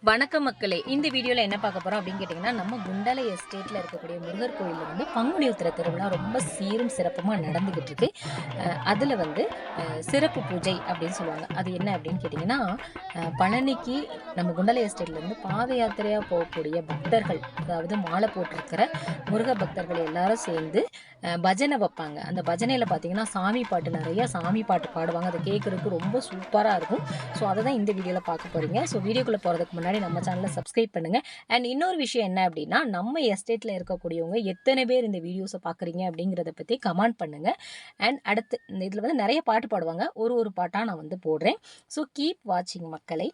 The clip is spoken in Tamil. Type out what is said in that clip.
வணக்கம் மக்களே, இந்த வீடியோவில் என்ன பார்க்க போகிறோம் அப்படின்னு கேட்டிங்கன்னா, நம்ம குண்டலை எஸ்டேட்டில் இருக்கக்கூடிய முருகர் கோயிலில் வந்து பங்குனி உத்திர திருவிழா ரொம்ப சீரும் சிறப்புமாக நடந்துக்கிட்டு இருக்கு. அதில் வந்து சிறப்பு பூஜை அப்படின்னு சொல்லுவாங்க. அது என்ன அப்படின்னு கேட்டிங்கன்னா, பழனிக்கு நம்ம குண்டலை எஸ்டேட்லேருந்து பாத யாத்திரையாக போகக்கூடிய பக்தர்கள், அதாவது மாலை போட்டிருக்கிற முருக பக்தர்கள் எல்லாரும் சேர்ந்து பஜனை வைப்பாங்க. அந்த பஜனையில் பார்த்தீங்கன்னா சாமி பாட்டு, நிறையா சாமி பாட்டு பாடுவாங்க. அதை கேட்குறதுக்கு ரொம்ப சூப்பராக இருக்கும். ஸோ அதை தான் இந்த வீடியோவில் பார்க்க போகிறீங்க. ஸோ வீடியோக்குள்ளே போகிறதுக்கு முன்னாடி நம்ம சேனலை சப்ஸ்கிரைப் பண்ணுங்கள். அண்ட் இன்னொரு விஷயம் என்ன அப்படின்னா, நம்ம எஸ்டேட்டில் இருக்கக்கூடியவங்க எத்தனை பேர் இந்த வீடியோஸை பார்க்குறீங்க அப்படிங்கிறத பற்றி கமெண்ட் பண்ணுங்கள். அண்ட் அடுத்து இந்த இதில் வந்து நிறைய பாட்டு பாடுவாங்க. ஒரு பாட்டாக நான் வந்து போடுறேன். ஸோ கீப் வாட்சிங் மக்களை.